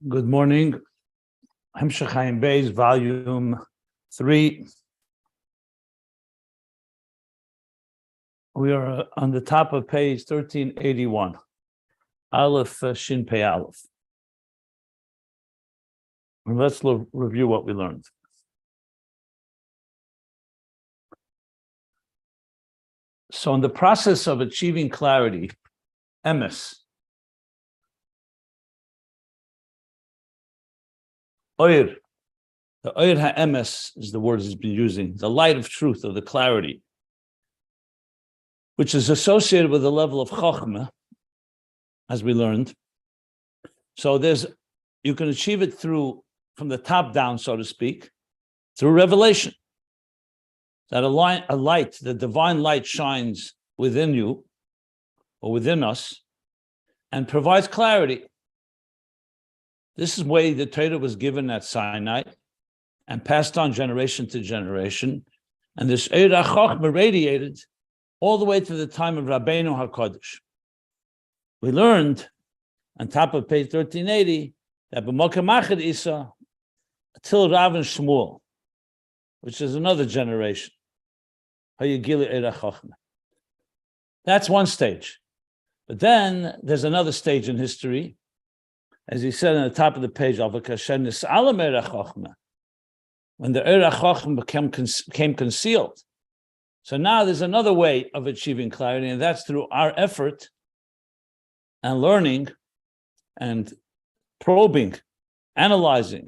Good morning. Ayin Beis, volume 3. We are on the top of page 1381. Aleph Shin Pei Aleph. And let's review what we learned. So in the process of achieving clarity, emes, Oir, the Oir ha'emes is the word he's been using, the light of truth, of the clarity, which is associated with the level of Chochma, as we learned. So you can achieve it from the top down, so to speak, through revelation. That a light, the divine light shines within you, or within us, and provides clarity. This is the way the Torah was given at Sinai and passed on generation to generation. And this Eira Chochma radiated all the way to the time of Rabbeinu HaKadosh. We learned on top of page 1380 that B'Mokem Achad Isa till Rav and Shmuel, which is another generation. Hayagili Eira Chochma. That's one stage. But then there's another stage in history. As he said on the top of the page, when the Eira Chochma became concealed. So now there's another way of achieving clarity, and that's through our effort and learning and probing, analyzing.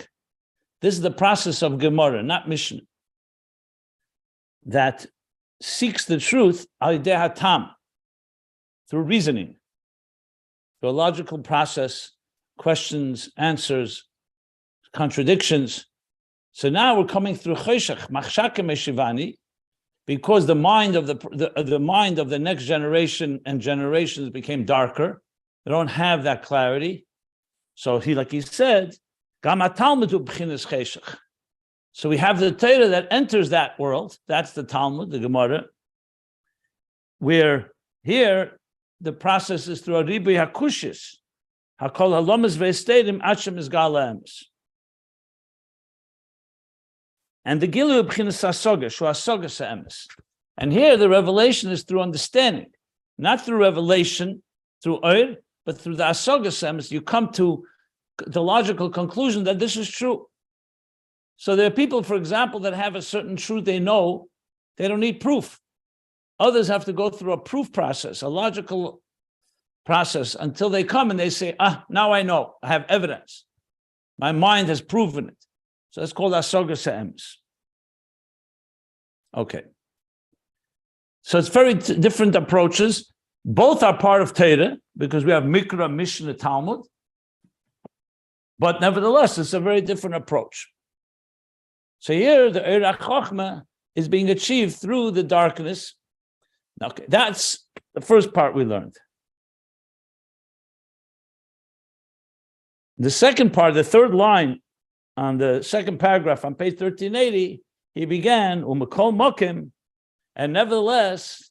This is the process of Gemara, not Mishnah, that seeks the truth al-yidei hatam, through reasoning, through a logical process, questions, answers, contradictions. So now we're coming through Choshech, Machshake Meshivani, because the mind of the mind of the next generation and generations became darker. They don't have that clarity. So like he said, Gam HaTalmud b'chinas Choshech. So we have the Torah that enters that world. That's the Talmud, the Gemara. Where here the process is through a Ribi HaKushis. Hakol halamas ve'estedim achem is galaemes. And the gilu b'chinas hasoga, shu hasoga se'emes. And here the revelation is through understanding, not through revelation, through oir, but through the hasoga se'emes. You come to the logical conclusion that this is true. So there are people, for example, that have a certain truth they know, they don't need proof. Others have to go through a proof process, a logical process, until they come and they say, now I know, I have evidence. My mind has proven it. So it's called Asoga Se'emes. Okay. So it's very different approaches. Both are part of Torah, because we have Mikra, Mishnah, Talmud. But nevertheless, it's a very different approach. So here, the Eira Chochma is being achieved through the darkness. Okay, that's the first part we learned. The second part, the third line on the second paragraph on page 1380, he began, U'mekol mokem, and nevertheless,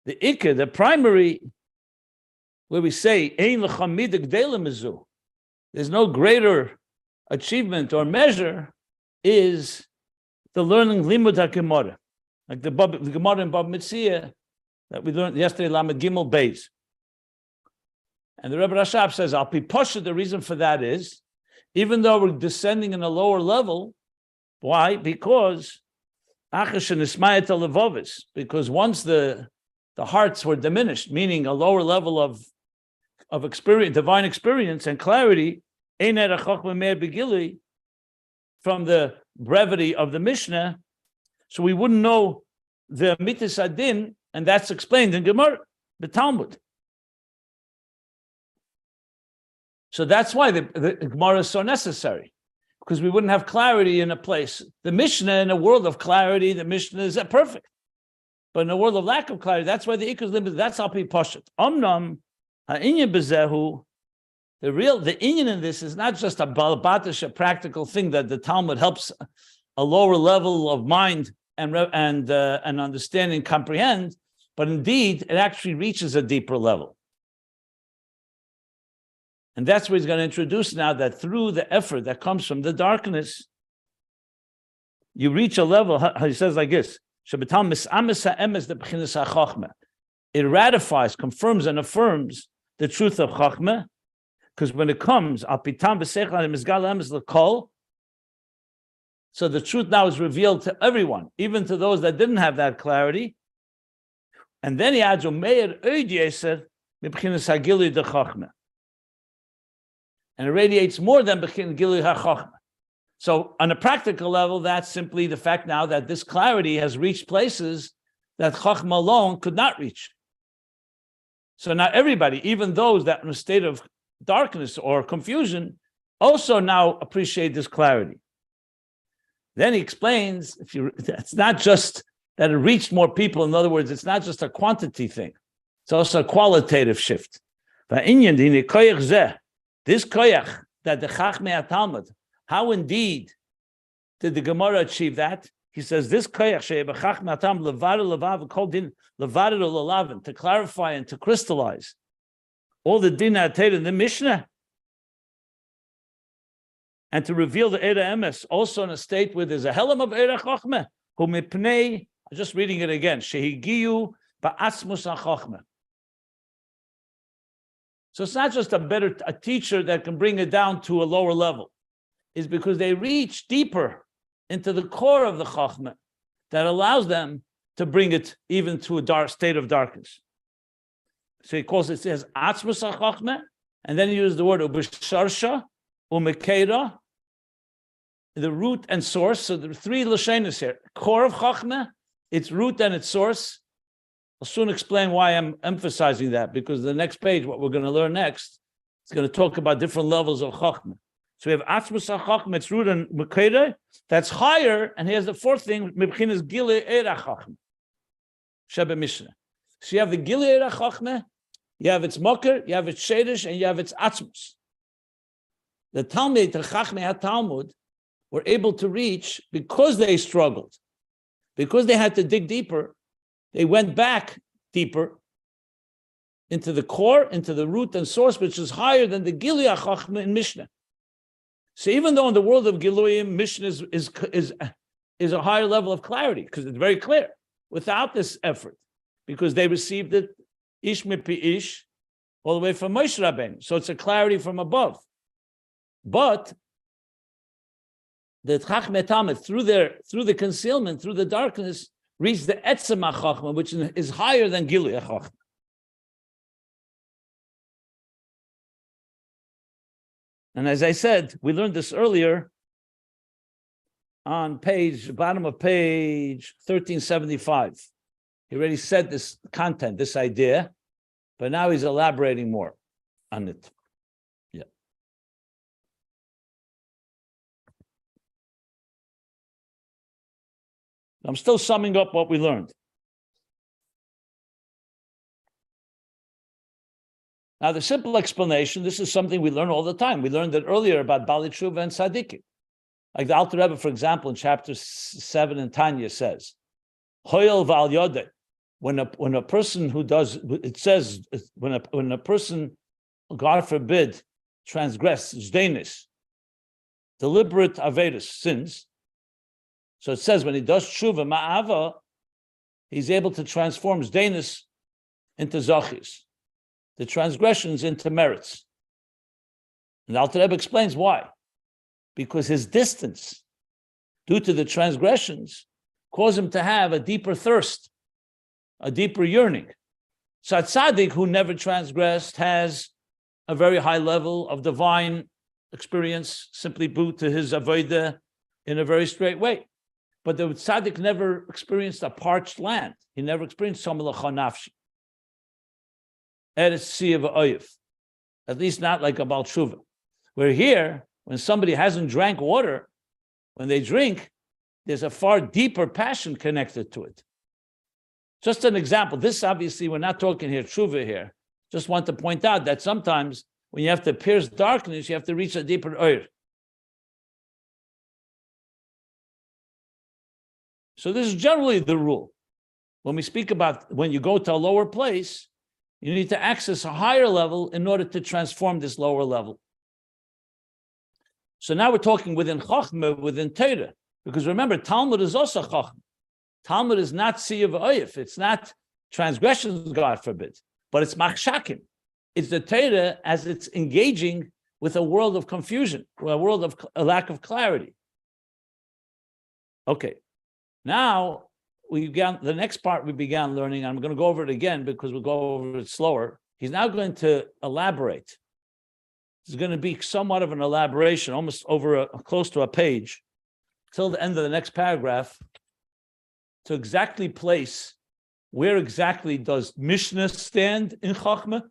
the Ikka, the primary, where we say, Ein lecha midah gdela mizu, there's no greater achievement or measure, is the learning limud ha-Gemara, like the Gemara in Bab Metzia that we learned yesterday, Lamed Gimel Beis. And the Rebbe Rashab says, Al Pi Posha, the reason for that is, even though we're descending in a lower level, why? Because because once the hearts were diminished, meaning a lower level of experience, divine experience and clarity, from the brevity of the Mishnah, so we wouldn't know the mitis adin, and that's explained in Gemara, the Talmud. So that's why the Gemara is so necessary, because we wouldn't have clarity in a place. The Mishnah, in a world of clarity, the Mishnah is perfect. But in a world of lack of clarity, that's why the Ikka is limited. That's Al Pi Poshet. Omnam, ha'inyan bezehu, the inyan in this is not just a balabatish, a practical thing that the Talmud helps a lower level of mind and understanding comprehend, but indeed, it actually reaches a deeper level. And that's where he's going to introduce now that through the effort that comes from the darkness, you reach a level, he says like this, it ratifies, confirms, and affirms the truth of Chochma, because when it comes, so the truth now is revealed to everyone, even to those that didn't have that clarity. And then he adds, and it radiates more than Gilui HaChochma. So on a practical level, that's simply the fact now that this clarity has reached places that Chochma alone could not reach. So now everybody, even those that in a state of darkness or confusion, also now appreciate this clarity. Then he explains, it's not just that it reached more people. In other words, it's not just a quantity thing. It's also a qualitative shift. This koyach that the Chachmei Talmud, how indeed did the Gemara achieve that? He says this koyach Chachmei Talmud levader called din levader lelavin, to clarify and to crystallize all the din in the Mishnah, and to reveal the Eira Emes also in a state where there's a helam of Eira Chochma, who mipnei, I'm just reading it again, shehigiyu ba'atzmus HaChochma. So it's not just a teacher that can bring it down to a lower level. It's because they reach deeper into the core of the Chochma that allows them to bring it even to a dark state of darkness. So he calls it, says atzmus HaChochma, and then he uses the word ubisharsha, umekeira, the root and source. So there are three lashonos here. Core of Chochma, its root and its source. I'll soon explain why I'm emphasizing that, because the next page, what we're going to learn next, is going to talk about different levels of Chochma. So we have Atzmus HaChochma, its root and Mekeda, that's higher, and here's the fourth thing, Mebchinas Gilui Eira Chochma, Shebe Mishnah. So you have the Gilui Eira Chochma, you have its Moker, you have its Shedish, and you have its Atzmus. The Talmud, the Chachmei Talmud, were able to reach, because they struggled, because they had to dig deeper, they went back deeper into the core, into the root and source, which is higher than the Gilui HaChochma in Mishnah. So even though in the world of Giluyim, Mishnah is a higher level of clarity, because it's very clear, without this effort, because they received it ish mipi ish, all the way from Moshe Rabbeinu. So it's a clarity from above. But the Chachmei Talmud, through the concealment, through the darkness, reached the Etzem HaChochma, which is higher than Gilui HaChochma. And as I said, we learned this earlier on bottom of page 1375. He already said this content, this idea, but now he's elaborating more on it. Yeah. I'm still summing up what we learned. Now, the simple explanation, this is something we learn all the time. We learned it earlier about Bali Tshuva and Tzaddikim. Like the Alter Rebbe, for example, in chapter 7 in Tanya says, Hoyel Val Yodeh, when a person who does, it says, when a person, God forbid, transgresses, zdeinis, deliberate averis, sins. So it says when he does tshuva ma'ava, he's able to transform zdeinis into zachis, the transgressions into merits. And Alter Rebbe explains why. Because his distance, due to the transgressions, cause him to have a deeper thirst, a deeper yearning. So a tzaddik who never transgressed has a very high level of divine experience, simply due to his avodah in a very straight way. But the tzaddik never experienced a parched land. He never experienced somelacha nafshi. Eretz siya v'oyev. At least not like a Baal Tshuva. Where here, when somebody hasn't drank water, when they drink, there's a far deeper passion connected to it. Just an example. This obviously, we're not talking here tshuva here. Just want to point out that sometimes when you have to pierce darkness, you have to reach a deeper oir. So this is generally the rule. When we speak about when you go to a lower place, You need to access a higher level in order to transform this lower level. So now we're talking within Chochma, within Torah, because remember, Talmud is also Chochma. Talmud is not Siyav Oyef. It's not transgressions, God forbid, but it's Machshakim. It's the Torah as it's engaging with a world of confusion, a world of a lack of clarity. Okay, now the next part we began learning. I'm going to go over it again because we'll go over it slower. He's now going to elaborate. It's going to be somewhat of an elaboration, almost over close to a page, till the end of the next paragraph, to exactly place where exactly does Mishnah stand in Chochma,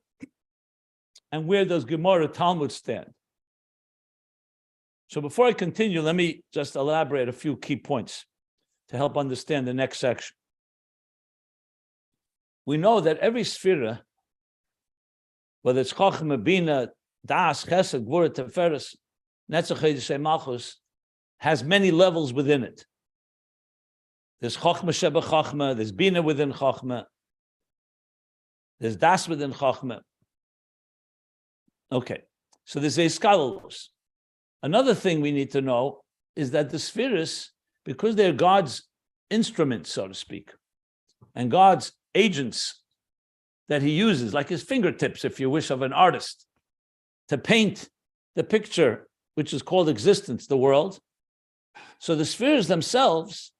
and where does Gemara Talmud stand. So before I continue, let me just elaborate a few key points to help understand the next section. We know that every sphera, whether it's Chochma, Bina, Das, Chesed, Gvura, Teferes, Netzach, Yesod, Malchus, has many levels within it. There's Chochma Sheba Chochma, there's Bina within Chochma, there's Das within Chochma. Okay, so there's a Eskalos. Another thing we need to know is that the spheres, because they're God's instruments, so to speak, and God's agents that he uses, like his fingertips, if you wish, of an artist, to paint the picture, which is called existence, the world. So the spheres themselves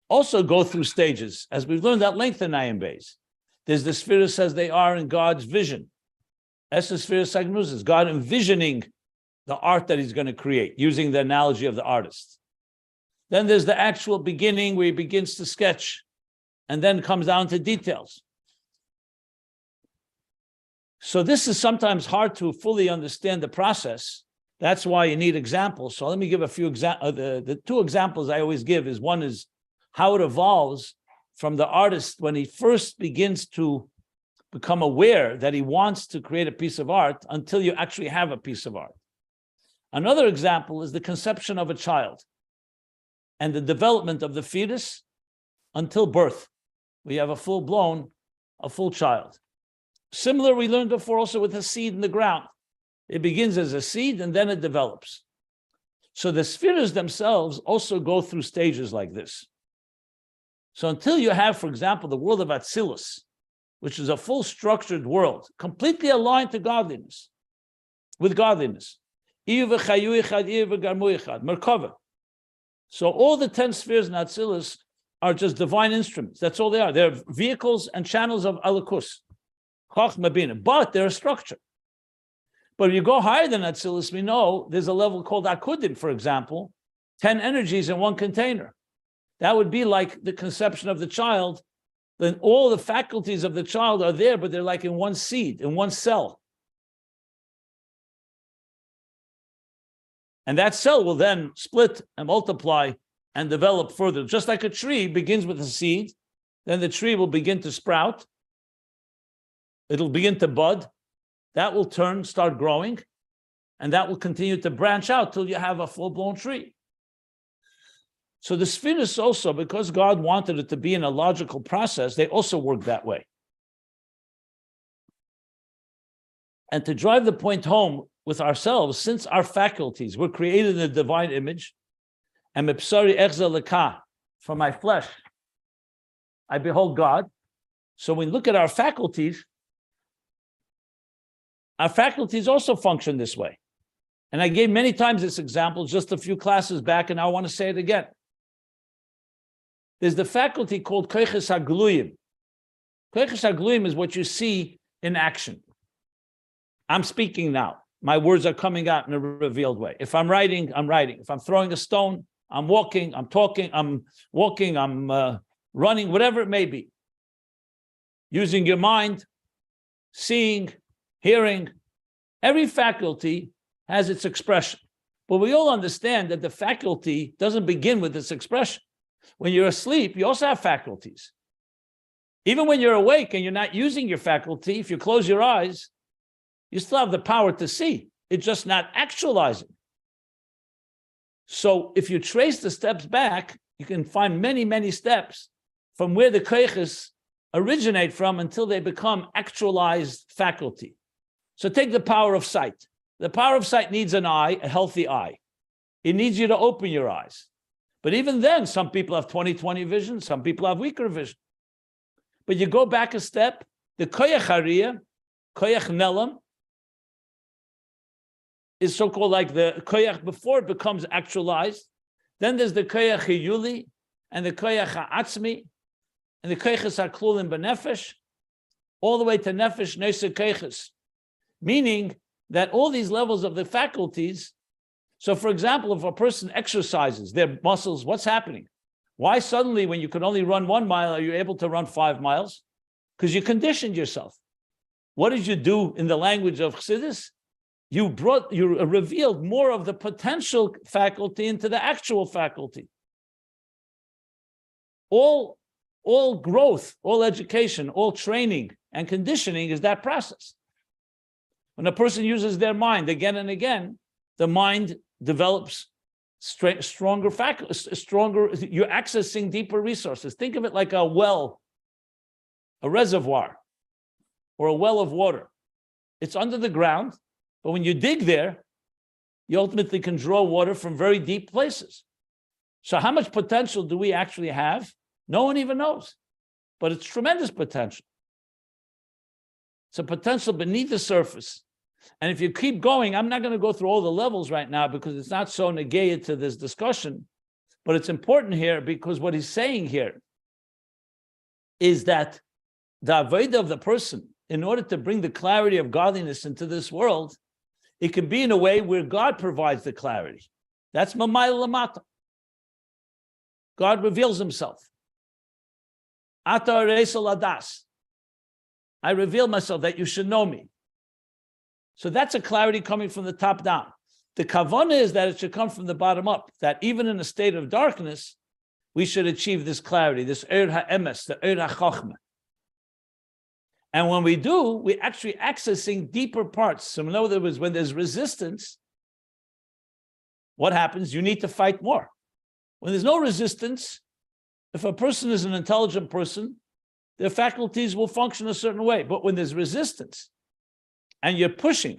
also go through stages, as we've learned at length in Ayin Beis. There's the spheres as they are in God's vision. Essa spheres sagnus is God envisioning the art that he's going to create, using the analogy of the artist. Then there's the actual beginning where he begins to sketch and then comes down to details. So this is sometimes hard to fully understand the process. That's why you need examples. So let me give a few examples. The two examples I always give is one is how it evolves from the artist when he first begins to become aware that he wants to create a piece of art until you actually have a piece of art. Another example is the conception of a child and the development of the fetus until birth. We have a full child. Similar, we learned before also with a seed in the ground. It begins as a seed and then it develops. So the spheres themselves also go through stages like this. So until you have, for example, the world of Atzilus, which is a full structured world, completely aligned to godliness, with godliness. Merkava. So all the 10 spheres in Atzilus are just divine instruments. That's all they are. They're vehicles and channels of Alakus, Chochma Bina, but they're a structure. But if you go higher than Atzilus, we know there's a level called Akudim, for example, 10 energies in one container. That would be like the conception of the child. Then all the faculties of the child are there, but they're like in one seed, in one cell. And that cell will then split and multiply and develop further. Just like a tree begins with a seed, then the tree will begin to sprout. It'll begin to bud. That will start growing, and that will continue to branch out till you have a full-blown tree. So the spheres also, because God wanted it to be in a logical process, they also work that way. And to drive the point home with ourselves, since our faculties were created in the divine image, and mepsari echza leka, from my flesh, I behold God. So when we look at our faculties also function this way. And I gave many times this example just a few classes back, and I want to say it again. There's the faculty called koiches hagluyim. Koiches hagluyim is what you see in action. I'm speaking now. My words are coming out in a revealed way. If I'm writing, I'm writing. If I'm throwing a stone, I'm walking, I'm talking, I'm walking, I'm running, whatever it may be. Using your mind, seeing, hearing. Every faculty has its expression. But we all understand that the faculty doesn't begin with its expression. When you're asleep, you also have faculties. Even when you're awake and you're not using your faculty, if you close your eyes, you still have the power to see. It's just not actualizing. So if you trace the steps back, you can find many, many steps from where the koiches originate from until they become actualized faculty. So take the power of sight. The power of sight needs an eye, a healthy eye. It needs you to open your eyes. But even then, some people have 20/20 vision, some people have weaker vision. But you go back a step, the koyach hariyah, koyach nelam, is so-called like the koyach before it becomes actualized. Then there's the koyach hiyuli, and the koyach ha'atzmi, and the koyches haklulim benefesh, all the way to nefesh nesa koyches. Meaning that all these levels of the faculties, so for example, if a person exercises their muscles, what's happening? Why suddenly, when you can only run 1 mile, are you able to run 5 miles? Because you conditioned yourself. What did you do in the language of Chassidus? You revealed more of the potential faculty into the actual faculty. All growth, all education, all training and conditioning is that process. When a person uses their mind again and again, the mind develops stronger faculties, you're accessing deeper resources. Think of it like a well, a reservoir, or a well of water. It's under the ground, but when you dig there, you ultimately can draw water from very deep places. So how much potential do we actually have? No one even knows, but it's tremendous potential. It's a potential beneath the surface. And if you keep going, I'm not going to go through all the levels right now because it's not so negated to this discussion, but it's important here because what he's saying here is that the avodah of the person, in order to bring the clarity of godliness into this world, it can be in a way where God provides the clarity. That's mamayla lamata. God reveals himself. Ata reisel adas. I reveal myself that you should know me. So that's a clarity coming from the top down. The kavanah is that it should come from the bottom up, that even in a state of darkness, we should achieve this clarity, this eir ha'emes, the eir ha'chochma. And when we do, we're actually accessing deeper parts. So in other words, when there's resistance, what happens? You need to fight more. When there's no resistance, if a person is an intelligent person, their faculties will function a certain way. But when there's resistance, and you're pushing,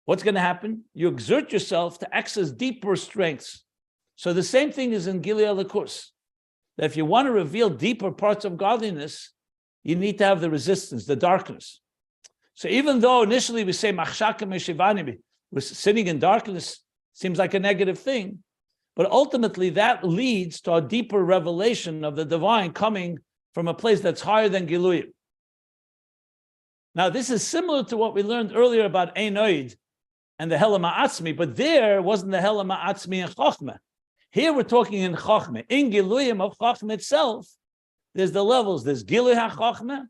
what's going to happen? You exert yourself to access deeper strengths. So the same thing is in Gilui Elikos, that if you want to reveal deeper parts of godliness, you need to have the resistance, the darkness. So even though initially we say, we're sitting in darkness, seems like a negative thing, but ultimately that leads to a deeper revelation of the divine coming from a place that's higher than Gilui. Now, this is similar to what we learned earlier about Ein Oid and the Helam Ha'atzmi, but there wasn't the Helam Ha'atzmi in Chochma. Here we're talking in Chochma. In Giluyim of Chochma itself, there's the levels. There's Gilui HaChochma,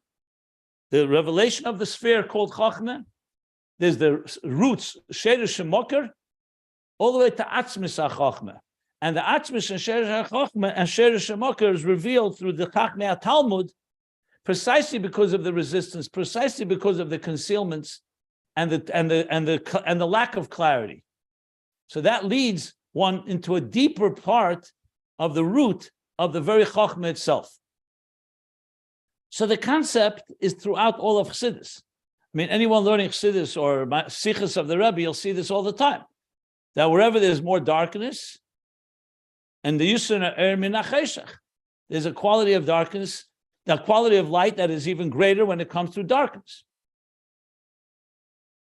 the revelation of the sphere called Chochma. There's the roots, Sheresh Shemokar, all the way to Atzmis HaChochma. And the Atzmis and Sheresh HaChochma and Sheresh Shemokar is revealed through the Chachmei HaTalmud, precisely because of the resistance, precisely because of the concealments and the lack of clarity. So that leads one into a deeper part of the root of the very Chochma itself. So the concept is throughout all of Chassidus. I mean, anyone learning Chassidus or Sichos of the Rebbe, you'll see this all the time. That wherever there's more darkness, and the Yusuna Er Min HaCheshach, there's a quality of darkness, the quality of light that is even greater when it comes through darkness.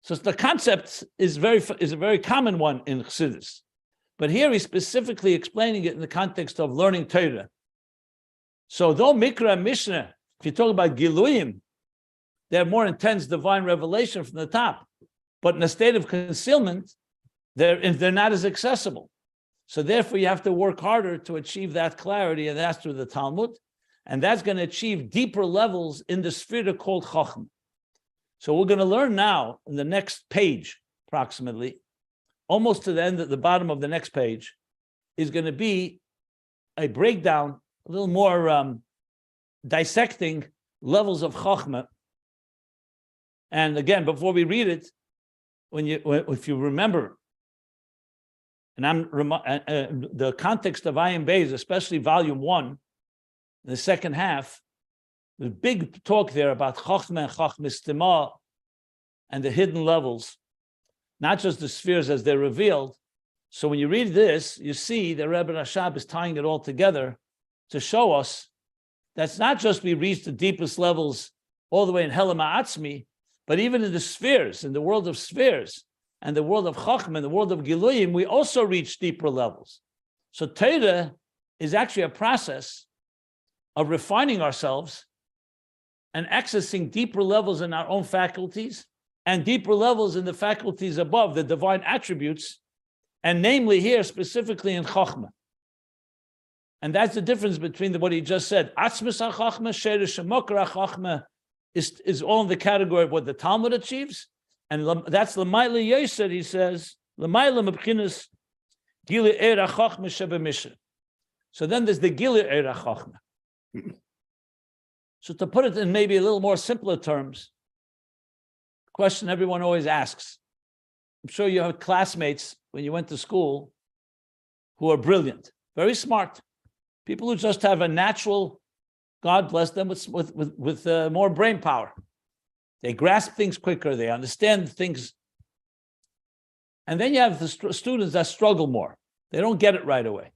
So the concept is a very common one in Chassidus. But here he's specifically explaining it in the context of learning Torah. So though Mikra and Mishnah, if you talk about Giluyim, they have more intense divine revelation from the top. But in a state of concealment, they're not as accessible. So therefore you have to work harder to achieve that clarity, and that's through the Talmud. And that's going to achieve deeper levels in the sphere called Chochma. So we're going to learn now in the next page, approximately, almost to the end at the bottom of the next page, is going to be a breakdown, a little more dissecting levels of Chochma. And again, before we read it, if you remember, and the context of Ayin Beis, especially volume 1, In the second half, there's big talk there about Chochma and Chochma Stima and the hidden levels, not just the spheres as they're revealed. So when you read this, you see the Rebbe Rashab is tying it all together to show us that's not just we reach the deepest levels all the way in Helam Ha'atzmi, but even in the spheres, in the world of spheres, and the world of Chochma, and the world of Giluyim, we also reach deeper levels. So Torah is actually a process of refining ourselves and accessing deeper levels in our own faculties and deeper levels in the faculties above, the divine attributes, and namely here, specifically in Chochma. And that's the difference between what he just said. Atzmus HaChochma, Sheresh HaMokar HaChochma is all in the category of what the Talmud achieves. And that's L'mayla Yesod, he says, L'mayla Mebchinas Gili Eir HaChochma Sheba Mishnah. So then there's the Gili Eir HaChochma. So to put it in maybe a little more simpler terms, question everyone always asks. I'm sure you have classmates when you went to school who are brilliant, very smart, people who just have a natural, God bless them, with more brain power. They grasp things quicker, they understand things. And then you have the students that struggle more. They don't get it right away.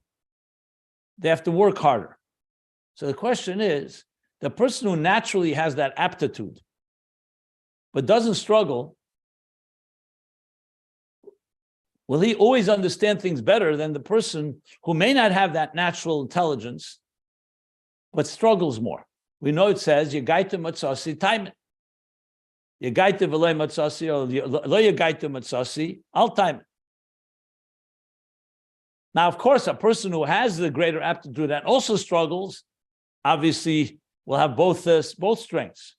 They have to work harder. So the question is, the person who naturally has that aptitude, but doesn't struggle, will he always understand things better than the person who may not have that natural intelligence, but struggles more? We know it says, Yegaita matzasi taimen. Yegaita v'lei matzasi, or lo yegaita matzasi, al taimen. Now, of course, a person who has the greater aptitude and also struggles, obviously will have both strengths.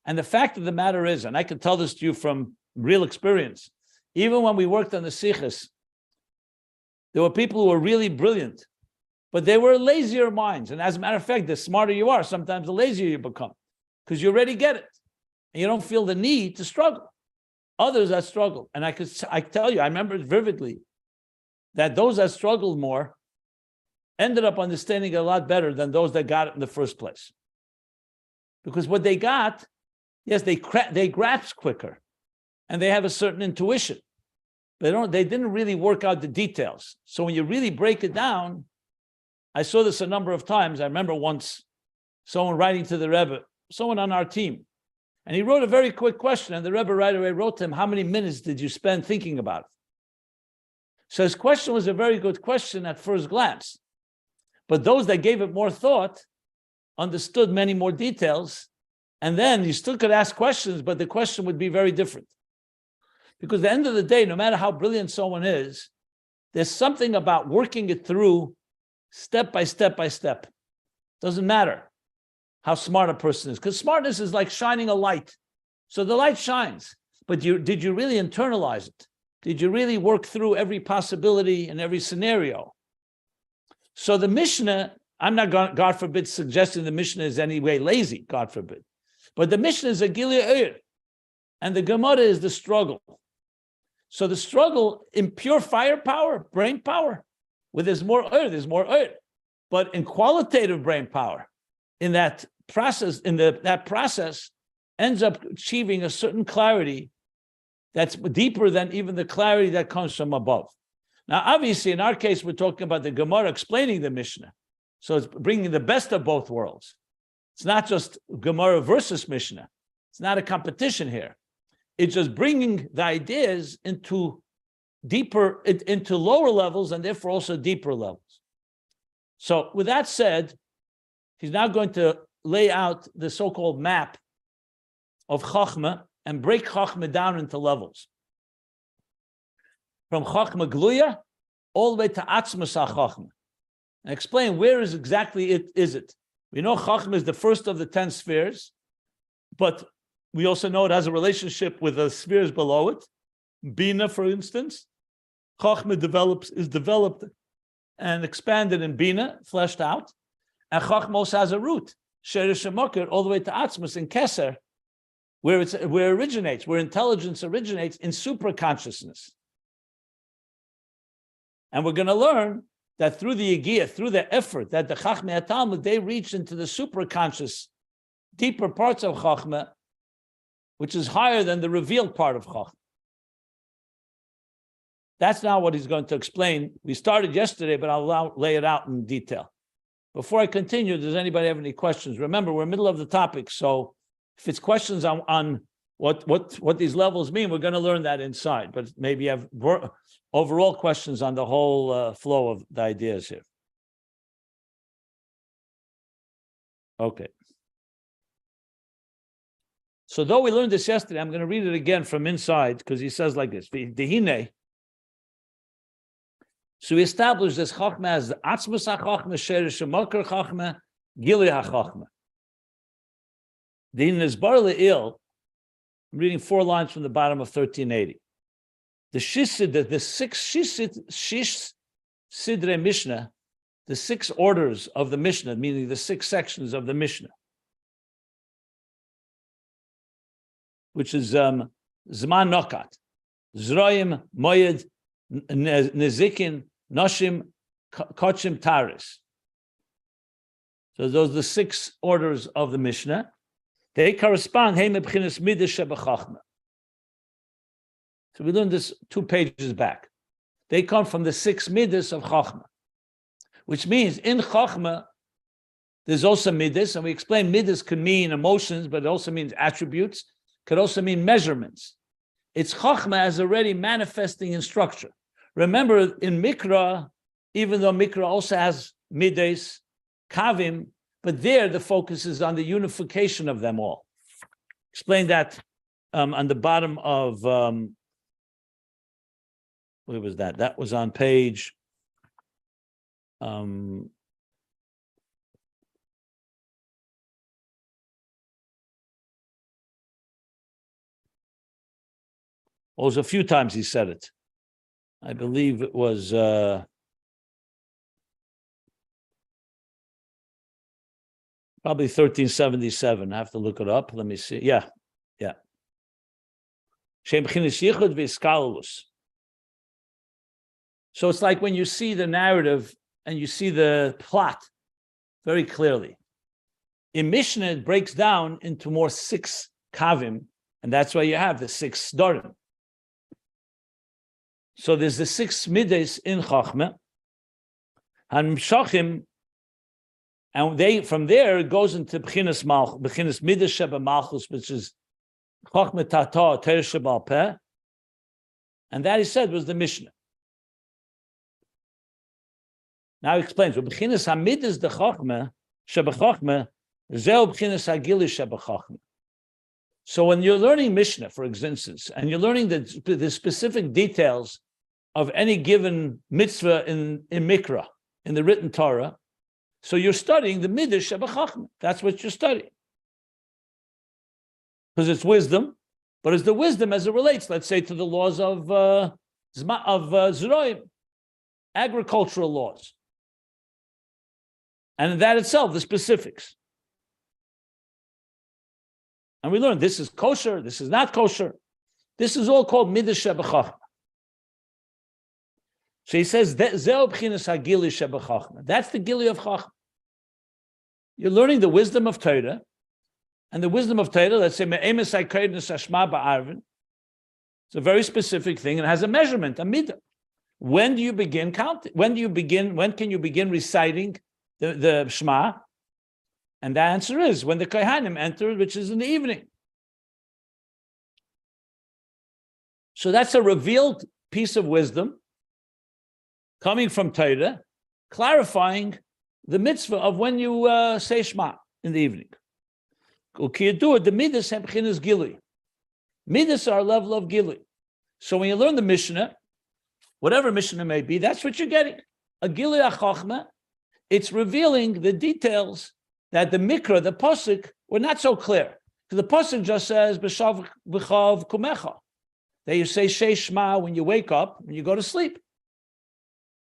And the fact of the matter is, and I can tell this to you from real experience, even when we worked on the Sichos, there were people who were really brilliant, but they were lazier minds. And as a matter of fact, the smarter you are, sometimes the lazier you become, because you already get it. And you don't feel the need to struggle. Others that struggle, and I tell you, I remember vividly that those that struggled more ended up understanding it a lot better than those that got it in the first place. Because what they got, yes, they grasp quicker, and they have a certain intuition. They didn't really work out the details. So when you really break it down, I saw this a number of times. I remember once someone writing to the Rebbe, someone on our team, and he wrote a very quick question, and the Rebbe right away wrote to him, how many minutes did you spend thinking about it? So his question was a very good question at first glance. But those that gave it more thought understood many more details. And then you still could ask questions, but the question would be very different. Because at the end of the day, no matter how brilliant someone is, there's something about working it through step by step by step. Doesn't matter how smart a person is, because smartness is like shining a light. So the light shines, but did you really internalize it? Did you really work through every possibility and every scenario? So the Mishnah, I'm not, God forbid, suggesting the Mishnah is any way lazy, God forbid. But the Mishnah is a Gilui Eir, and the Gemara is the struggle. So the struggle in pure firepower, brain power, where there's more Eir, there's more Eir. But in qualitative brain power, in that process, that process ends up achieving a certain clarity that's deeper than even the clarity that comes from above. Now, obviously, in our case, we're talking about the Gemara explaining the Mishnah. So it's bringing the best of both worlds. It's not just Gemara versus Mishnah. It's not a competition here. It's just bringing the ideas into lower levels and therefore also deeper levels. So with that said, he's now going to lay out the so-called map of Chochma and break Chochma down into levels. From Chochma Gluya all the way to Atzmus HaChochma. And explain where is exactly it. We know Chochma is the first of the 10 spheres, but we also know it has a relationship with the spheres below it. Bina, for instance. Chochma is developed and expanded in Bina, fleshed out. And Chochma also has a root, Sheresh HaMokar, all the way to Atzmus in Keser, where intelligence originates in supraconsciousness. And we're going to learn that through the Yigiyah, through the effort that the Chachmei Talmud, they reach into the superconscious, deeper parts of Chochma, which is higher than the revealed part of Chochma. That's now what he's going to explain. We started yesterday, but I'll lay it out in detail. Before I continue, does anybody have any questions? Remember, we're in the middle of the topic, so if it's questions on what these levels mean, we're going to learn that inside, but maybe you have overall questions on the whole flow of the ideas here. Okay. So though we learned this yesterday, I'm going to read it again from inside, because he says like this, Dehine. So we established this Chochma as the Atzmus HaChochma, Sheresh HaMokar Chochma, Gilui HaChochma. Dehine is bar le'il. I'm reading 4 lines from the bottom of 1380. The six Sidre Mishnah, the 6 orders of the Mishnah, meaning the 6 sections of the Mishnah, which is Zman Nokat, Zroim, Moyed, Nezikin, Noshim, Kochim, Taris. So those are the 6 orders of the Mishnah. They correspond, Hey Mebchinas Midas Shebachachma. So we learned this 2 pages back. They come from the 6 Midas of Chochma, which means in Chochma, there's also Midas, and we explained Midas can mean emotions, but it also means attributes, could also mean measurements. It's Chochma as already manifesting in structure. Remember, in Mikra, even though Mikra also has Midas, Kavim, but there the focus is on the unification of them all. Explain that on the bottom of, where was that? That was on page, well, it was a few times he said it. I believe it was probably 1377. I have to look it up. Let me see. Yeah. So it's like when you see the narrative and you see the plot very clearly. In Mishnah, it breaks down into more 6 kavim, and that's why you have the 6 dorim. So there's the 6 midas in Chochma, and Mshachim, and they from there it goes into B'chinas midas sheba malchus, which is Chochma tata ter shebal peh, and that he said was the Mishnah. Now he explains, B'chinas hamidas de Chochma sheba Chochma zeu B'chinas hagili sheba Chochma. So when you're learning Mishnah, for instance, and you're learning the specific details of any given mitzvah in Mikra, in the written Torah, so you're studying the Midas Sheba Chochma. That's what you're studying. Because it's wisdom, but it's the wisdom as it relates, let's say, to the laws of Zeroim, agricultural laws. And in that itself, the specifics. And we learn this is kosher, this is not kosher. This is all called Midas Sheba Chochma. So he says, that's the Gili of Chochma. You're learning the wisdom of Torah, and the wisdom of Torah, let's say, it's a very specific thing, and it has a measurement, a midah. When do you begin counting? When can you begin reciting the Shema? And the answer is when the Kohanim enter, which is in the evening. So that's a revealed piece of wisdom coming from Torah, clarifying the mitzvah of when you say Shema in the evening. The Midas have B'chinas Gili. Midas are a level of Gili. So when you learn the Mishnah, whatever Mishnah may be, that's what you're getting. A Gili HaChochma, it's revealing the details that the Mikra, the Pasuk, were not so clear. The Pasuk just says, B'shav B'chav Kumecha. That you say Shema when you wake up, when you go to sleep,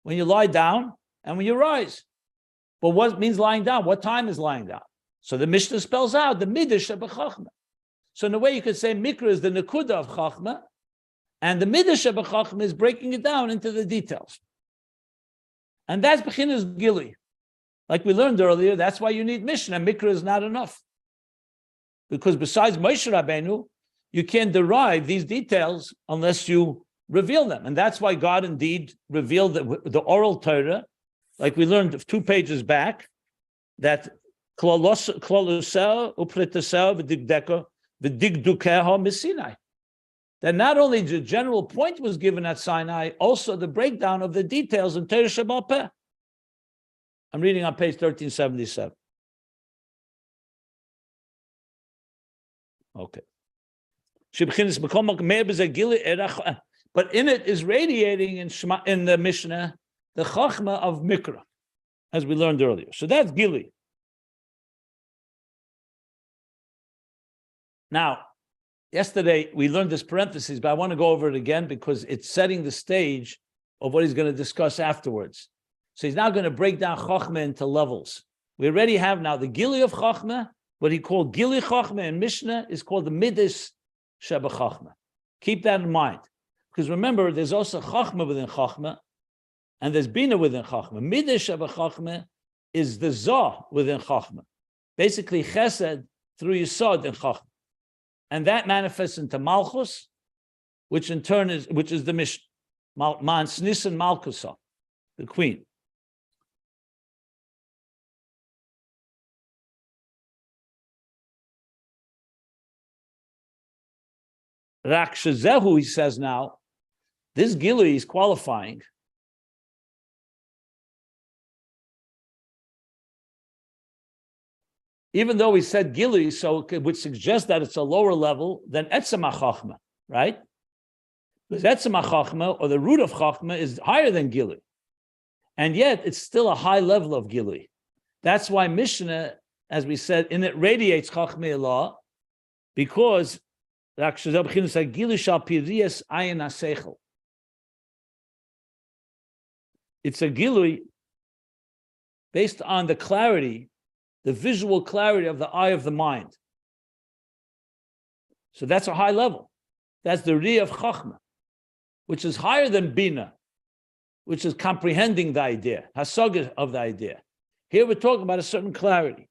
when you lie down, and when you rise. But what means lying down? What time is lying down? So the Mishnah spells out the Midas Sheba Chochma. So in a way you could say Mikra is the Nekuda of Chochma, and the Midas Sheba Chochma is breaking it down into the details. And that's Bechinas Gili. Like we learned earlier, that's why you need Mishnah. Mikra is not enough. Because besides Moshe Rabbeinu, you can't derive these details unless you reveal them. And that's why God indeed revealed the oral Torah, like we learned 2 pages back, that that not only the general point was given at Sinai, also the breakdown of the details in Torah Sheba'al Peh. I'm reading on page 1377. Okay. But in it is radiating in the Mishnah the Chochma of Mikra, as we learned earlier. So that's Gili. Now, yesterday we learned this parenthesis, but I want to go over it again because it's setting the stage of what he's going to discuss afterwards. So he's now going to break down Chochma into levels. We already have now the Gili of Chochma. What he called Gili Chochma in Mishnah is called the Midos Sheba Chochma. Keep that in mind. Because remember, there's also Chochma within Chochma, and there's Bina within Chochma. Midos Sheba Chochma is the Zoh within Chochma. Basically, Chesed through Yesod in Chochma. And that manifests into Malchus, which in turn is the Mishnah. Ma'ans Nisan Malkusa, the queen. Rakshazehu, he says now, this Gili is qualifying. Even though we said Gili, so it would suggest that it's a lower level than Etzem HaChochma, right? Because Etzem HaChochma, or the root of Chochma, is higher than Gili. And yet, it's still a high level of Gili. That's why Mishnah, as we said, in it radiates Chochma law, because it's a Gilui based on the clarity, the visual clarity of the eye of the mind. So that's a high level. That's the Ri of Chochma, which is higher than Bina, which is comprehending the idea, Hasogah of the idea. Here we're talking about a certain clarity.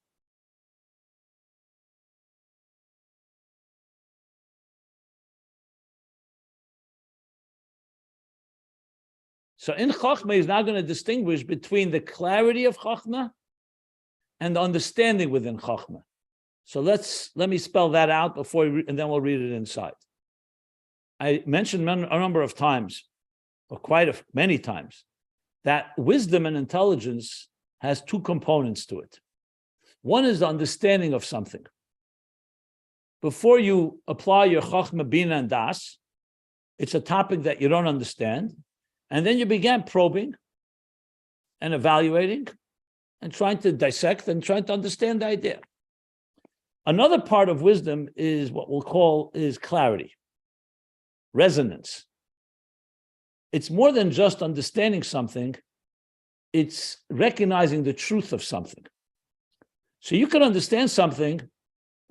So in Chochma, he's now going to distinguish between the clarity of Chochma and the understanding within Chochma. So let me spell that out before, and then we'll read it inside. I mentioned a number of times, or many times, that wisdom and intelligence has 2 components to it. One is the understanding of something. Before you apply your Chochma, Bina, and Das, it's a topic that you don't understand. And then you began probing and evaluating and trying to dissect and trying to understand the idea. Another part of wisdom is what we'll call is clarity, resonance. It's more than just understanding something, it's recognizing the truth of something. So you can understand something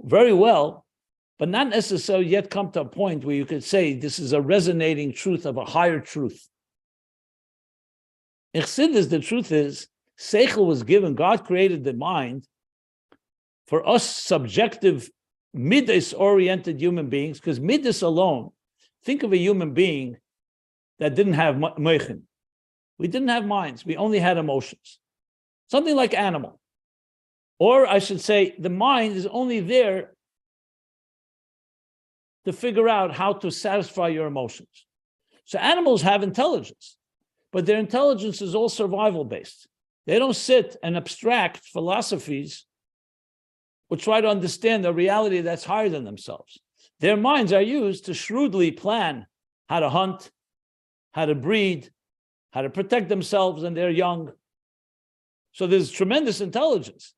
very well, but not necessarily yet come to a point where you could say this is a resonating truth of a higher truth. In Chassidus, the truth is, Seichel was given, God created the mind for us subjective, Midos-oriented human beings, because Midos alone, think of a human being that didn't have moichin. We didn't have minds, we only had emotions. Something like animal. Or I should say, the mind is only there to figure out how to satisfy your emotions. So animals have intelligence. But their intelligence is all survival-based. They don't sit and abstract philosophies or try to understand a reality that's higher than themselves. Their minds are used to shrewdly plan how to hunt, how to breed, how to protect themselves and their young. So there's tremendous intelligence.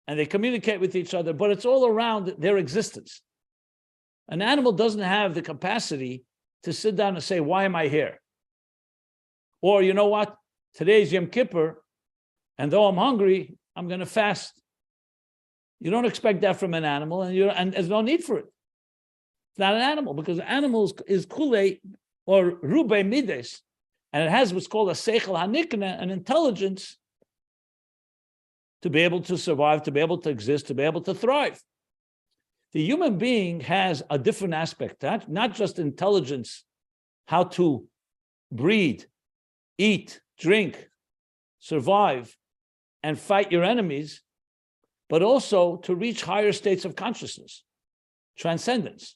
And they communicate with each other, but it's all around their existence. An animal doesn't have the capacity to sit down and say, why am I here? Or, you know what? Today's Yom Kippur, and though I'm hungry, I'm going to fast. You don't expect that from an animal, and there's no need for it. It's not an animal, because animals is kule or rube mides, And it has what's called a seichel hanikna, an intelligence to be able to survive, to be able to exist, to be able to thrive. The human being has a different aspect, not just intelligence, how to breed, eat, drink, survive, and fight your enemies, but also to reach higher states of consciousness, transcendence.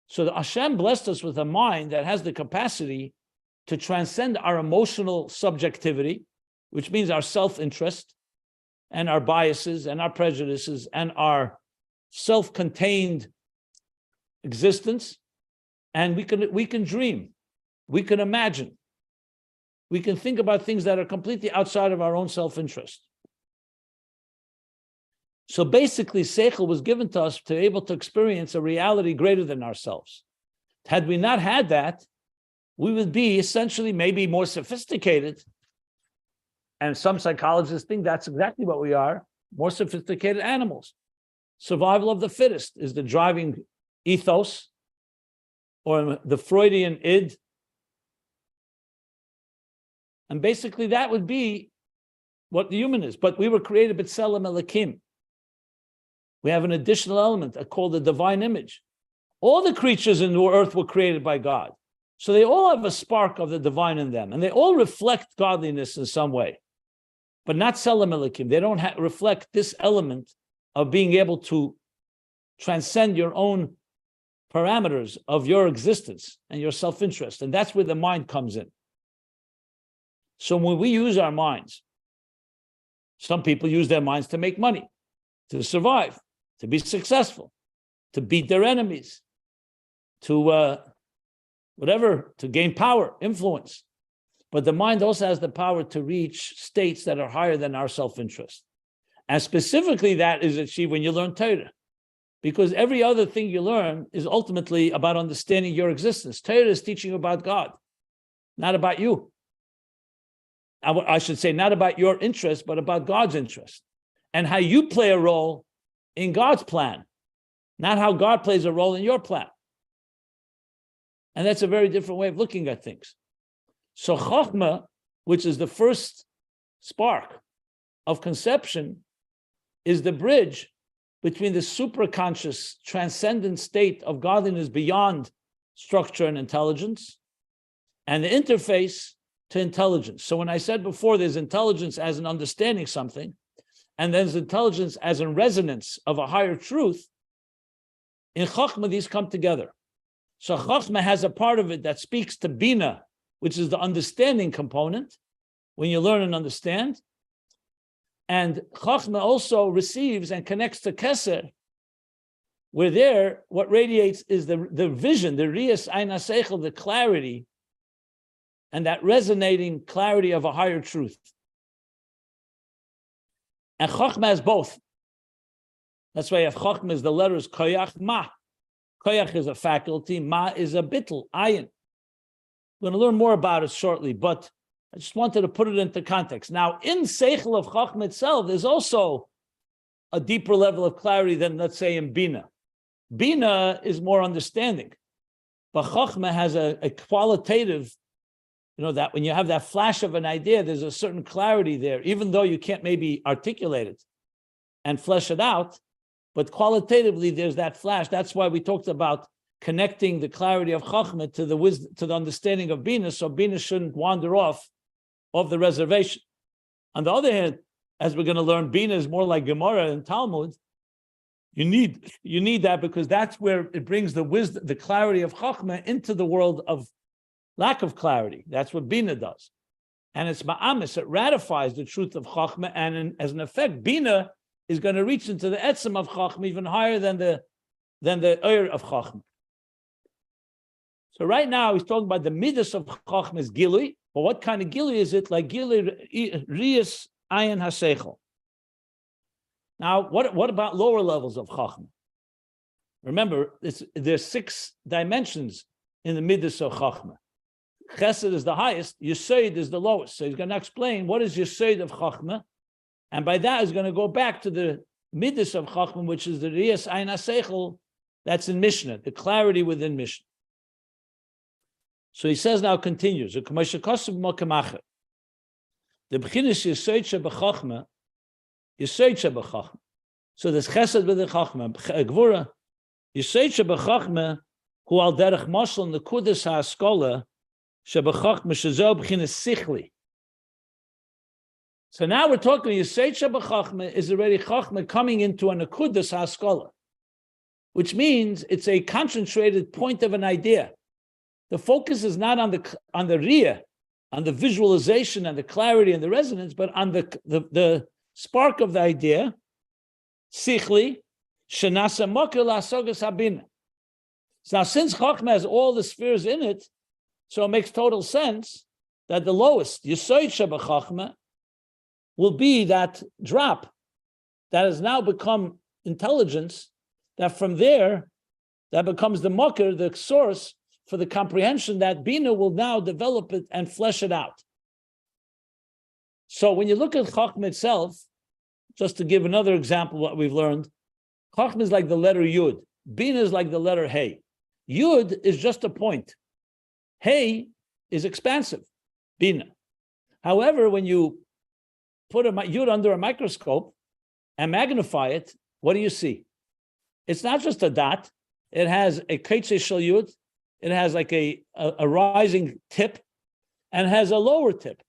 So the Hashem blessed us with a mind that has the capacity to transcend our emotional subjectivity, which means our self-interest and our biases and our prejudices and our self-contained existence. And we can dream, we can imagine, we can think about things that are completely outside of our own self-interest. So basically, seichel was given to us to be able to experience a reality greater than ourselves. Had we not had that, we would be essentially maybe more sophisticated. And some psychologists think that's exactly what we are, more sophisticated animals. Survival of the fittest is the driving ethos, or the Freudian id. And basically that would be what the human is. But we were created b'tselem Elokim. We have an additional element called the divine image. All the creatures in the earth were created by God. So they all have a spark of the divine in them, and they all reflect godliness in some way, but not tselem Elokim. They don't reflect this element of being able to transcend your own parameters of your existence and your self-interest. And that's where the mind comes in. So when we use our minds, some people use their minds to make money, to survive, to be successful, to beat their enemies, to to gain power, influence. But the mind also has the power to reach states that are higher than our self-interest. And specifically that is achieved when you learn Torah. Because every other thing you learn is ultimately about understanding your existence. Torah is teaching you about God, not about you. I should say not about your interest, but about God's interest. And how you play a role in God's plan, not how God plays a role in your plan. And that's a very different way of looking at things. So Chochma, which is the first spark of conception, is the bridge between the superconscious transcendent state of godliness beyond structure and intelligence and the interface to intelligence. So when I said before, there's intelligence as an understanding something, and there's intelligence as a resonance of a higher truth, in Chochma, these come together. So Chochma has a part of it that speaks to Bina, which is the understanding component, when you learn and understand. And Chochma also receives and connects to Keser, where there, what radiates is the vision, the Riyas Ayin HaSeichel, the clarity, and that resonating clarity of a higher truth. And Chochma has both. That's why if Chochma is the letters Koyach Ma. Koyach is a faculty, Ma is a bittul, Ayin. We're going to learn more about it shortly, but I just wanted to put it into context. Now, in Seichel of Chochma itself, there's also a deeper level of clarity than, let's say, in Bina. Bina is more understanding, but Chochma has a qualitative, that when you have that flash of an idea, there's a certain clarity there, even though you can't maybe articulate it and flesh it out, but qualitatively there's that flash. That's why we talked about connecting the clarity of Chochma to the wisdom, to the understanding of Bina, so Bina shouldn't wander off of the reservation. On the other hand, as we're going to learn, Bina is more like Gemara and Talmud. You need that because that's where it brings the wisdom, the clarity of Chochma into the world of lack of clarity. That's what Bina does. And it's ma'amis, it ratifies the truth of Chochma, and as an effect, Bina is going to reach into the etzem of Chochma even higher than the Oyer of Chochma. So right now he's talking about the Midos of Chochma is Gilui, but what kind of Gilui is it? Like Gilui Riyas Ayin HaSeichel. Now, what about lower levels of Chochma? Remember, there's 6 dimensions in the Midos of Chochma. Chesed is the highest, Yesod is the lowest. So he's going to explain what is Yesod of Chochma, and by that he's going to go back to the Midos of Chochma, which is the Riyas Ayin HaSeichel that's in Mishnah, the clarity within Mishnah. So he says now continues. The b'chinas Yesod shebechochma, Yesod shebechochma. So there's chesed with the chochma, gvura. Yesod shebechochma, hu al derech mashal nekudas ha'askola shebechochma shezo b'chinas sichli. So now we're talking Yesod shebechochma is already chochma coming into an nekudas ha'askola, which means it's a concentrated point of an idea. The focus is not on the riyah, on the visualization and the clarity and the resonance, but on the spark of the idea, sichli, shenasa moker la'asogas habina. So now, since Chochma has all the spheres in it, so it makes total sense that the lowest, Yesod shebechochma, will be that drop that has now become intelligence, that from there, that becomes the moker, the source for the comprehension that Bina will now develop it and flesh it out. So when you look at Chochma itself, just to give another example of what we've learned, Chochma is like the letter Yud. Bina is like the letter Hey. Yud is just a point. Hey is expansive, Bina. However, when you put a Yud under a microscope and magnify it, what do you see? It's not just a dot. It has a Ketzeh Shel Yud. It has like a rising tip and has a lower tip.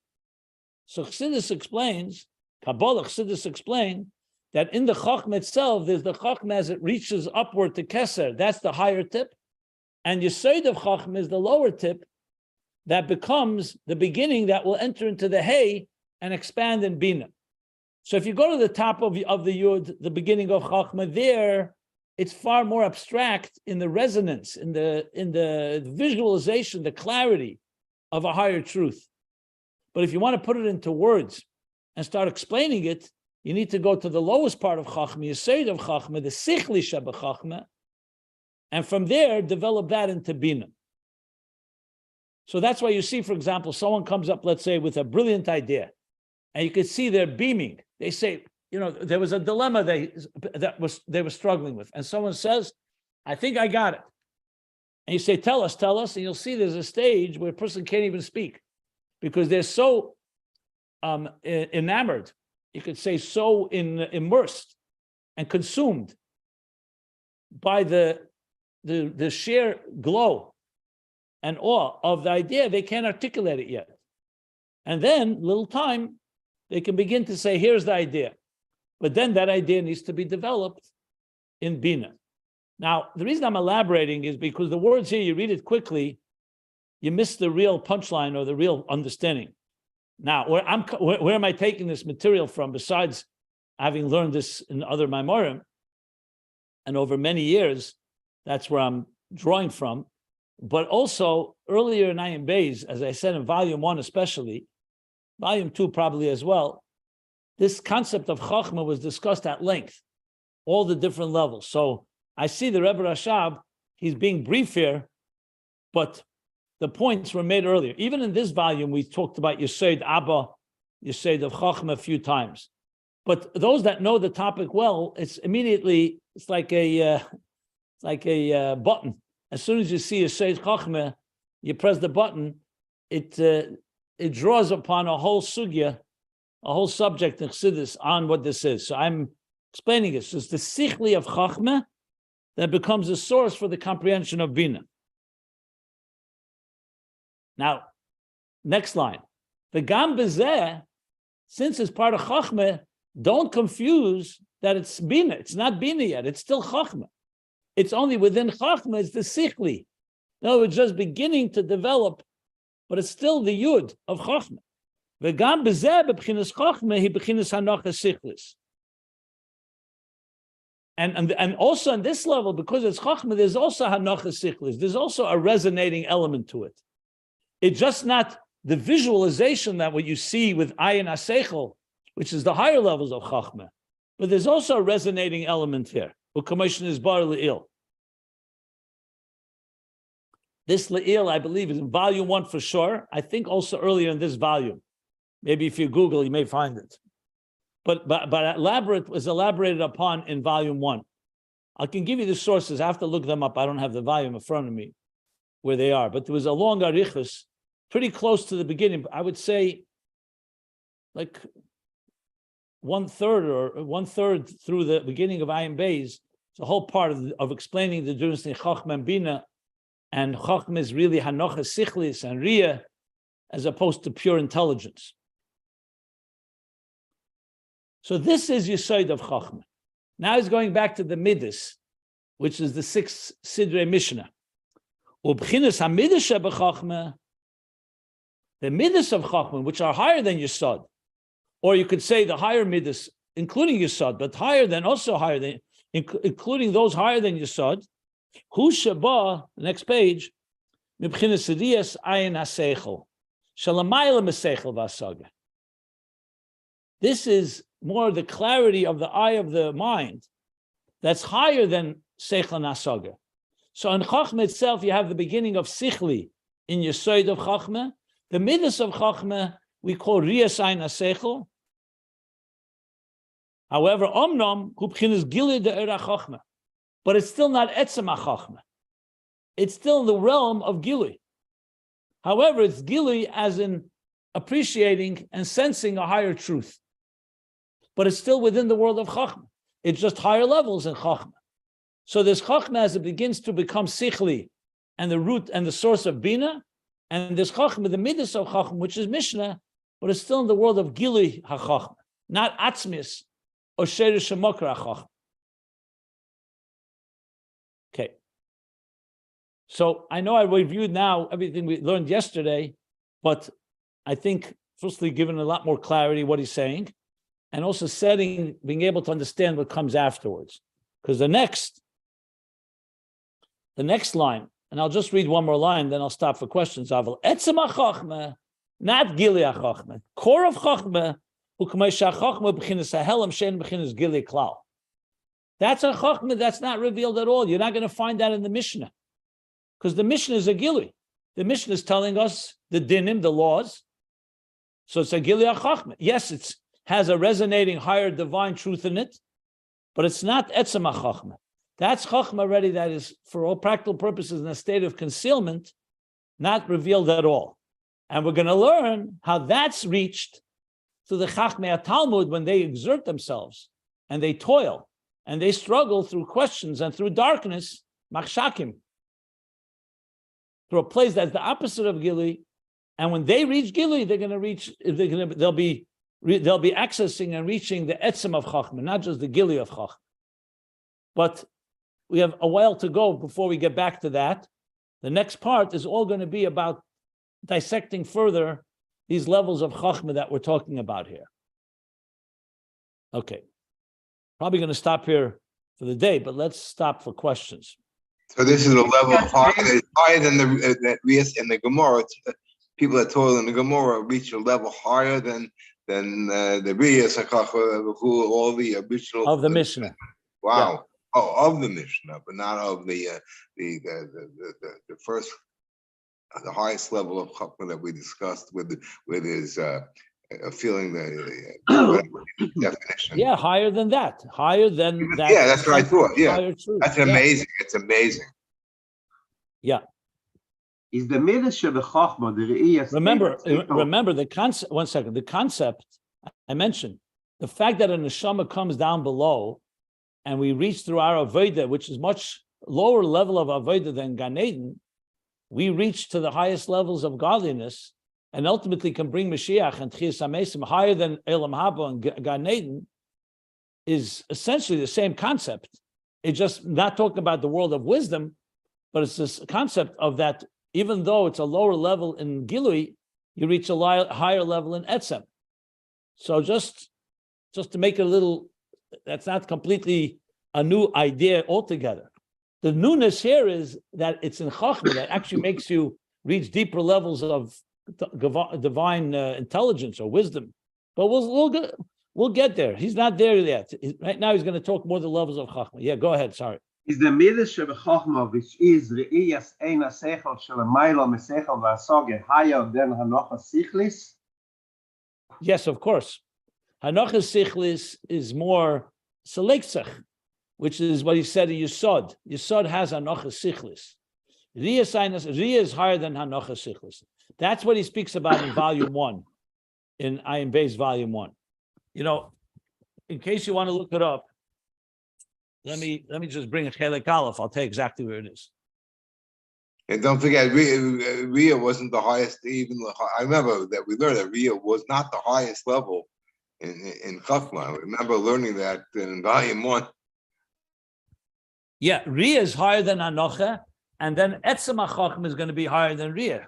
So Chassidus explains, Kabbalah Chassidus explain that in the Chochma itself, there's the Chochma as it reaches upward to Keser. That's the higher tip. And Yesod of Chochma is the lower tip that becomes the beginning that will enter into the Hey and expand in Bina. So if you go to the top of the Yud, the beginning of Chochma, there, it's far more abstract in the resonance, in the visualization, the clarity of a higher truth. But if you want to put it into words and start explaining it, you need to go to the lowest part of Chochma, Yesod of Chochma, the Sichli Shebechachma, and from there develop that into Bina. So that's why you see, for example, someone comes up, let's say, with a brilliant idea, and you can see they're beaming. They say, there was a dilemma they were struggling with. And someone says, I think I got it. And you say, tell us. And you'll see there's a stage where a person can't even speak because they're so enamored, you could say so immersed and consumed by the sheer glow and awe of the idea, they can't articulate it yet. And then, little time, they can begin to say, here's the idea. But then that idea needs to be developed in Bina. Now, the reason I'm elaborating is because the words here, you read it quickly, you miss the real punchline or the real understanding. Now, where am I taking this material from besides having learned this in other Maimorim? And over many years, that's where I'm drawing from. But also, earlier in Ayin Beis, as I said in Volume 1 especially, Volume 2 probably as well, this concept of Chochma was discussed at length, all the different levels. So I see the Rebbe Rashab, he's being brief here, but the points were made earlier. Even in this volume, we talked about Yesod Abba, Yesod of Chochma a few times. But those that know the topic well, it's like a button. As soon as you see Yesod Chochma, you press the button, it draws upon a whole sugya, a whole subject in Chassidus on what this is. So I'm explaining it. So it's the sichli of Chochma that becomes a source for the comprehension of Bina. Now, next line. The gam bezeh, since it's part of Chochma, don't confuse that it's Bina. It's not Bina yet. It's still Chochma. It's only within Chochma, it's the sichli. No, it's just beginning to develop, but it's still the Yud of Chochma. V'gam bezeh b'b'chinas Chochma hi b'chinas hanocha sichlis. And also on this level, because it's Chochma, there's also hanocha sichlis. There's also a resonating element to it. It's just not the visualization that what you see with Ayin Aseichel, which is the higher levels of Chochma, but there's also a resonating element here. U'kamoshin is bar le'il. This le'il, I believe, is in volume 1 for sure. I think also earlier in this volume. Maybe if you Google, you may find it. But was elaborated upon in volume 1. I can give you the sources. I have to look them up. I don't have the volume in front of me. where they are. But there was a long arichus, pretty close to the beginning. I would say like 1/3 through the beginning of Ayin Beis. It's a whole part of explaining the difference in Chochma and Bina. And Chochma is really Hanocha Sichlis and Riyah, as opposed to pure intelligence. So this is Yesod of Chochma. Now he's going back to the Midos, which is the 6th Sidrei Mishnah. Ubchinas HaMidos shebeChochma, the Midos of Chochma, which are higher than Yesod, or you could say the higher Midos, including Yesod, but including those higher than Yesod. Hu sheba, the next page, Mibchinas Riyas Ayin HaSeichel, Shalamayla Meseichel V'Hasaga. This is more the clarity of the eye of the mind that's higher than Seichel and Hasaga. So in Chochma itself, you have the beginning of Sichli in Yesod of Chochma. The Midos of Chochma we call Riyas Ayin HaSeichel. However, Omnom Hu B'chinas Gilui De'era Chochma, but it's still not Etzem HaChochma. It's still in the realm of Gilui. However, it's Gilui as in appreciating and sensing a higher truth. But it's still within the world of Chochma. It's just higher levels in Chochma. So this Chochma, as it begins to become Sichli, and the root and the source of Bina, and this Chochma, the Midos of Chochma, which is Mishnah, but it's still in the world of Gilui HaChochma, not Atzmis or Sheresh HaMokra HaChochma. Okay. So I know I reviewed now everything we learned yesterday, but I think, firstly, given a lot more clarity what he's saying, and also being able to understand what comes afterwards. Because the next line, and I'll just read one more line, then I'll stop for questions. Aval etzem HaChochma, not Gilui HaChochma. Core of Chochma, ukmei she'aChochma b'chinas hahelem she'en b'chinas Gilui klal. That's a Chochma that's not revealed at all. You're not going to find that in the Mishnah. Because the Mishnah is a Gilui. The Mishnah is telling us the dinim, the laws. So it's a Gilui HaChochma. Yes, it has a resonating higher divine truth in it, but it's not Etzem HaChochma. That's Chochma already that is, for all practical purposes, in a state of concealment, not revealed at all. And we're going to learn how that's reached through the Chachmei Talmud when they exert themselves and they toil and they struggle through questions and through darkness, machshakim, through a place that's the opposite of Gilui. And when they reach Gilui, they'll be accessing and reaching the etzem of Chochma, not just the Gilui of Chochma. But we have a while to go before we get back to that. The next part is all going to be about dissecting further these levels of Chochma that we're talking about here. Okay. Probably going to stop here for the day, but let's stop for questions. So this is a level higher than the Riyas in the Gemara. People that toil in the Gemara reach a level higher than the Riyas, all the original of the Mishnah. Wow. Yeah. Oh, of the Mishnah, but not of the first, the highest level of Chochma that we discussed with his feeling the definition. Yeah, higher than that. Higher than that. Yeah, that's what I thought. Yeah, that's amazing. Yeah. It's amazing. Yeah. Is the Midos of the Chochma the Re'iyas? Remember the concept. 1 second. The concept I mentioned, the fact that a neshama comes down below, and we reach through our avodah, which is much lower level of avodah than Gan Eden, we reach to the highest levels of godliness, and ultimately can bring Mashiach and Tchias HaMesim higher than Elam Haba and Gan Eden, is essentially the same concept. It's just not talking about the world of wisdom, but it's this concept of that. Even though it's a lower level in Gilui, you reach a higher level in Etzem. So just to make it a little, that's not completely a new idea altogether. The newness here is that it's in Chochma that actually makes you reach deeper levels of divine intelligence or wisdom. But we'll get there. He's not there yet. Right now he's going to talk more the levels of Chochma. Yeah, go ahead. Sorry. Is the Midos of the Chochma, which is Re'iyas Ein HaSeichel Shalamayla Meseichel V'Hasaga, higher than Hanocha Sichlis? Yes, of course. Hanocha Sichlis is more Selekzach, which is what he said in Yesod. Yesod has Hanocha Sichlis. Ria is higher than Hanocha Sichlis. That's what he speaks about in volume 1, in Ayin Beis volume 1. You know, in case you want to look it up, let me just bring a Chelek Aleph. I'll tell you exactly where it is. And don't forget, Ria wasn't the highest. I remember that we learned that Ria was not the highest level in Chochma. I remember learning that in volume 1. Yeah, Ria is higher than Hanocha, and then Etzem HaChochma is going to be higher than Ria,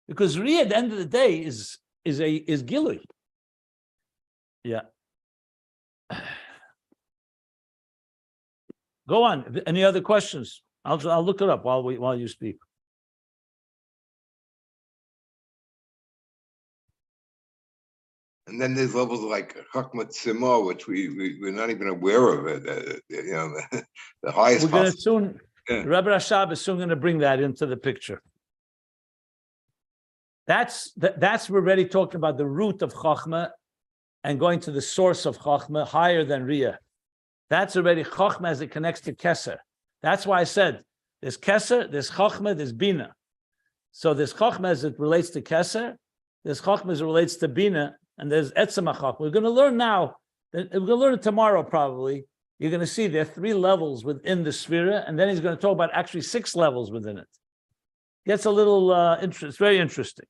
because Ria at the end of the day is Gilui. Yeah. Go on. Any other questions? I'll look it up while you speak. And then there's levels like Chochma Tzimah, which we're not even aware of it. You know, the highest. We're going to soon. Yeah. Rebbe Rashab is soon going to bring that into the picture. That's we're already talking about the root of Chochma and going to the source of Chochma higher than Ria. That's already Chochma as it connects to Keser. That's why I said there's Keser, there's Chochma, there's Bina. So there's Chochma as it relates to Keser, there's Chochma as it relates to Bina, and there's Etzem HaChochma. We're going to learn now, we're going to learn it tomorrow probably. You're going to see there are 3 levels within the Sphira, and then he's going to talk about actually 6 levels within it. Gets a little it's very interesting.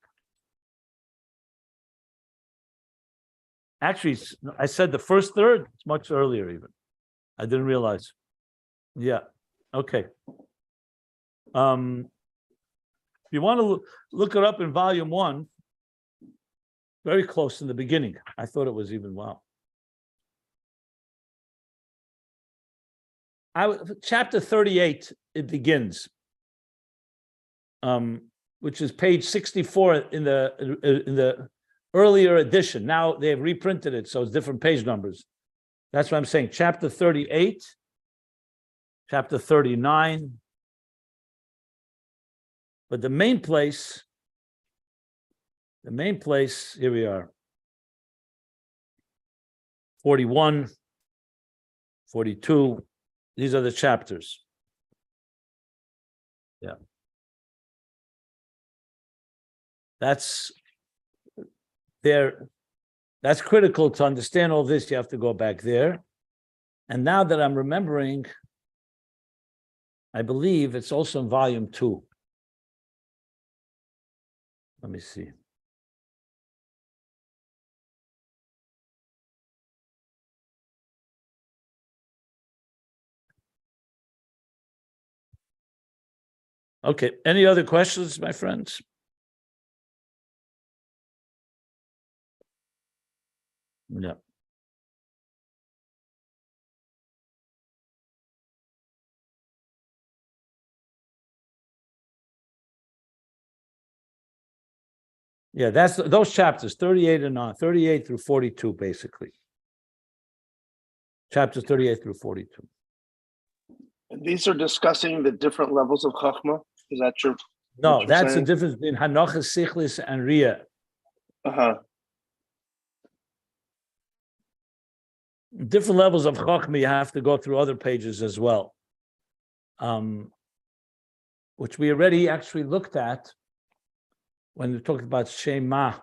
Actually, I said the first third, it's much earlier even. I didn't realize. Yeah. Okay. If you want to look it up in volume 1, very close in the beginning. I thought it was even wow. Chapter 38, it begins, which is page 64 in the earlier edition. Now they've reprinted it, so it's different page numbers. That's what I'm saying. Chapter 38, chapter 39. But the main place, here we are. 41, 42. These are the chapters. Yeah. That's there. That's critical to understand all this. You have to go back there. And now that I'm remembering, I believe it's also in volume 2. Let me see. Okay. Any other questions, my friends? Yeah. Yeah, that's those chapters, 38 and on, 38 through 42, basically. Chapters 38 through 42. And these are discussing the different levels of Chochma. Is that true? No, that's the difference between Hanocha Sichlis and Ria. Different levels of Chochma, you have to go through other pages as well, which we already actually looked at when we talked about Shema,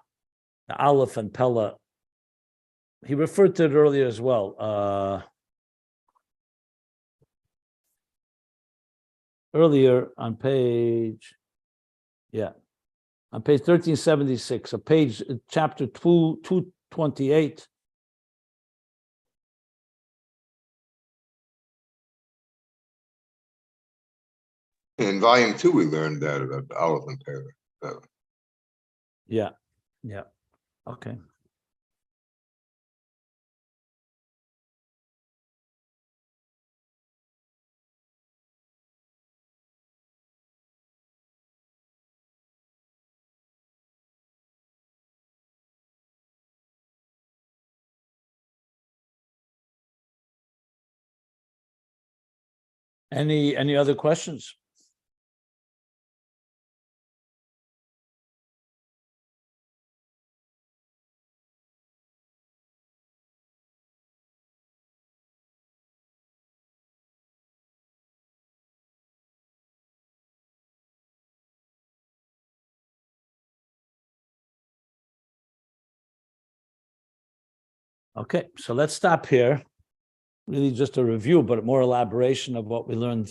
the Aleph and Pella. He referred to it earlier as well. Earlier on page, on page 1376, chapter 228. In volume 2, we learned that about Aleph and Pella. Yeah. Okay. Any other questions? Okay, so let's stop here. Really just a review, but more elaboration of what we learned